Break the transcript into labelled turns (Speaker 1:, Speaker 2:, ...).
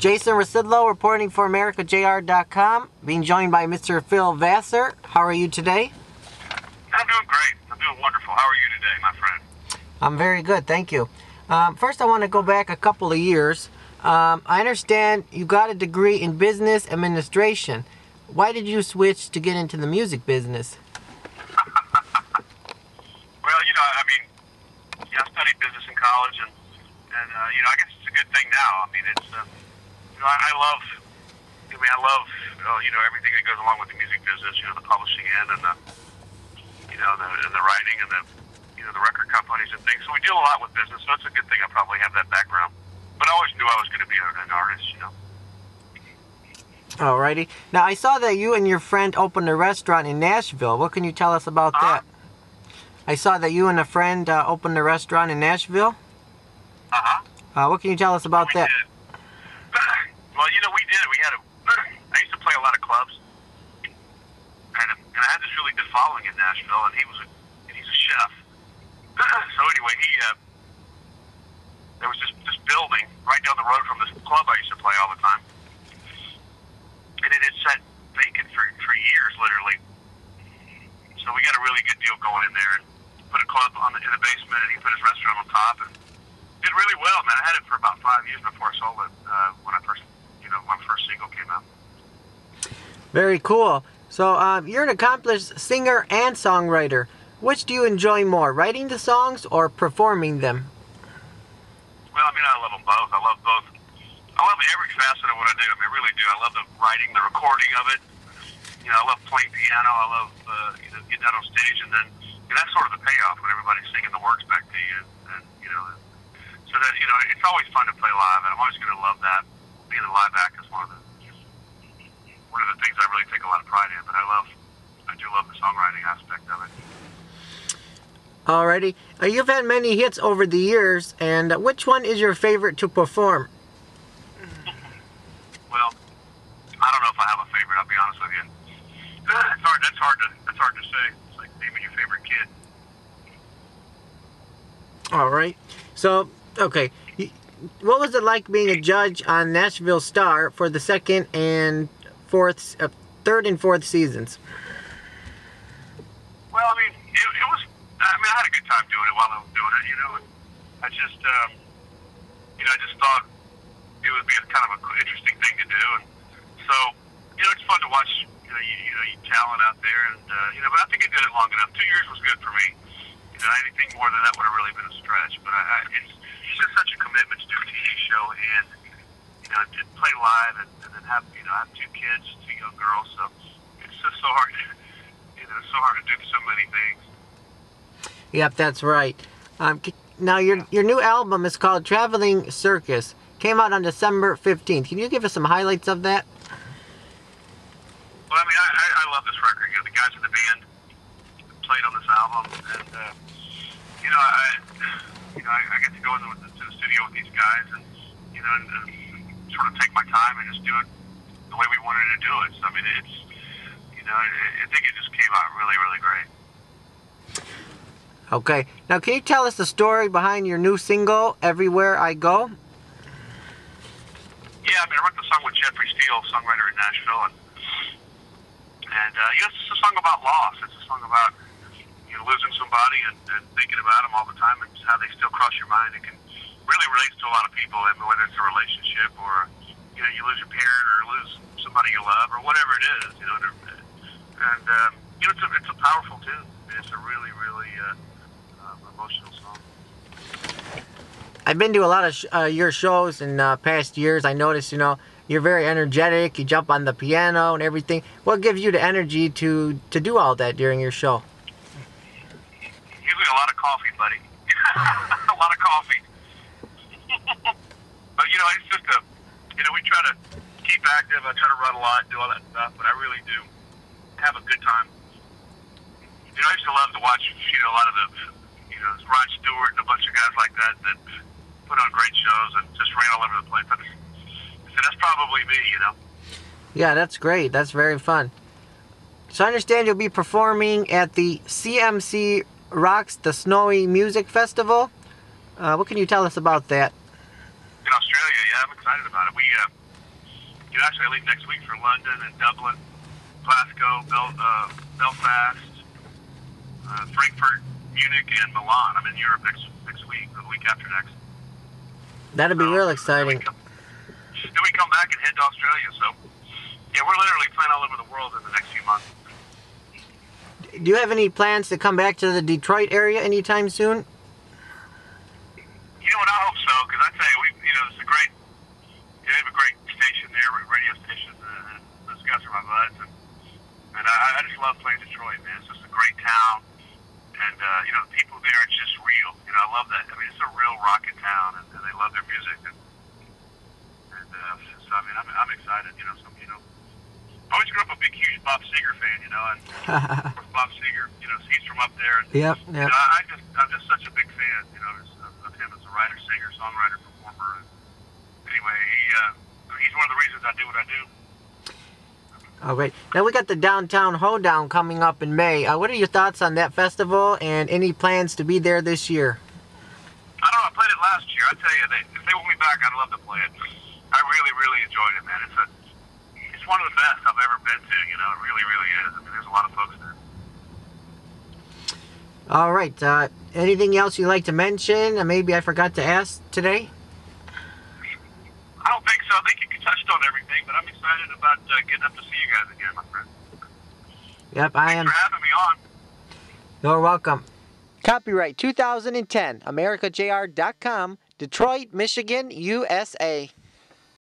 Speaker 1: Jason Rzucidlo reporting for AmericaJR.com, being joined by Mr. Phil Vassar. How are you today?
Speaker 2: I'm doing great. I'm doing wonderful. How are you today, my friend?
Speaker 1: I'm very good, thank you. First, I want to go back a couple of years. I understand you got a degree in business administration. Why did you switch to get into the music business?
Speaker 2: Well, I studied business in college, and I guess it's a good thing now. I mean, it's, I love everything that goes along with the music business. The publishing end, and the writing, and the record companies and things. So we deal a lot with business. So it's a good thing I probably have that background. But I always knew I was going to be an artist.
Speaker 1: Alrighty. Now I saw that you and your friend opened a restaurant in Nashville. What can you tell us about that? I saw that you and a friend opened a restaurant in Nashville. What can you tell us about that?
Speaker 2: Did. Well, we did. I used to play a lot of clubs, and I had this really good following in Nashville, and he's a chef. So anyway, there was this building right down the road from this club I used to play all the time, and it had sat vacant for years, literally. So we got a really good deal going in there, and put a club in the basement, and he put his restaurant on top, and did really well, man. I had it for about 5 years before I sold it, when my first single came out.
Speaker 1: Very cool. So you're an accomplished singer and songwriter. Which do you enjoy more, writing the songs or performing them?
Speaker 2: Well, I love them both. I love both. I love every facet of what I do. I really do. I love the writing, the recording of it. I love playing piano. I love getting out on stage, and then that's sort of the payoff when everybody's singing the words back to you, and so that it's always fun to play live, and I'm always going to love that. Being a live act is one of the things I really take a lot of pride in. But I do love the songwriting aspect of it.
Speaker 1: Alrighty. You've had many hits over the years, and which one is your favorite to perform?
Speaker 2: Well, I don't know if I have a favorite. I'll be honest with you. That's hard to say. It's like naming your favorite kid.
Speaker 1: All right. So, okay. What was it like being a judge on Nashville Star for the third and fourth seasons?
Speaker 2: Well, it was. I had a good time doing it while I was doing it. I just thought it would be kind of an interesting thing to do, and so it's fun to watch. Talent out there, and but I think I did it long enough. 2 years was good for me. Anything more than that would have really been a stretch. But it's just such a commitment to do a TV show, and to play live, and then have have 2 kids, 2 young girls. So it's just so hard. It's so hard to do so many things.
Speaker 1: Yep, that's right. Now your new album is called Traveling Circus. Came out on December 15th. Can you give us some highlights of that?
Speaker 2: Well, I love this record. The guys in the band played on this album, and I get to go to the studio with these guys, and and sort of take my time and just do it the way we wanted to do it. So it's I think it just came out really, really great.
Speaker 1: Okay. Now, can you tell us the story behind your new single, Everywhere I Go?
Speaker 2: Yeah, I wrote the song with Jeffrey Steele, songwriter in Nashville, and it's a song about loss. It's a song about losing somebody and thinking about them all the time, and how they still cross your mind. It can really relate to a lot of people, whether it's a relationship or you lose your parent or lose somebody you love or whatever it is. It's a powerful tune. It's a really, really emotional song.
Speaker 1: I've been to a lot of your shows in past years. I noticed, you're very energetic. You jump on the piano and everything. What gives you the energy to do all that during your show?
Speaker 2: Usually a lot of coffee, buddy. A lot of coffee. But it's just we try to keep active. I try to run a lot, do all that stuff, but I really do have a good time. I used to love to watch, a lot of the, Rod Stewart and a bunch of guys like that put on great shows and just ran all over the place. That's probably me,
Speaker 1: Yeah, that's great. That's very fun. So I understand you'll be performing at the CMC Rocks, the Snowy Music Festival. What can you tell us about that?
Speaker 2: In Australia, yeah, I'm excited about it. Actually, I leave next week for London and Dublin, Glasgow, Belfast, Frankfurt, Munich, and Milan. I'm in Europe next week, or the week after next.
Speaker 1: That'd be real exciting.
Speaker 2: Then we come back and head to Australia. So, yeah, we're literally playing all over the world in the next few months.
Speaker 1: Do you have any plans to come back to the Detroit area anytime soon?
Speaker 2: You know what? I hope so, because I tell you, it's a great. They have a great station there, radio station, and those guys are my buds, and I just love playing Detroit, man. It's just a great town, and the people there, it's just real. I love that. I mean, it's a real rockin' town, and they love their music, and so I mean, I'm excited. I always grew up a big, huge Bob Seger fan, and of course Bob Seger, he's from up there. And,
Speaker 1: yep.
Speaker 2: I'm just such a big fan, of him as a writer, singer, songwriter, performer. And anyway, he's one of the reasons I do what I do.
Speaker 1: All right. Now we got the Downtown Hoedown coming up in May. What are your thoughts on that festival, and any plans to be there this year?
Speaker 2: I don't know. I played it last year. I tell you, if they want me back, I'd love to play it. I really, really enjoyed it, man. It's one of the best I've ever been to. It really, really is. I mean, there's a lot of folks there.
Speaker 1: All right. Anything else you'd like to mention? Maybe I forgot to ask today?
Speaker 2: I don't think so. I think you touched on everything, but I'm excited about getting up to see you guys again, my friend.
Speaker 1: Yep, I am.
Speaker 2: Thanks for having me on.
Speaker 1: You're welcome. Copyright 2010, AmericaJR.com, Detroit, Michigan, USA.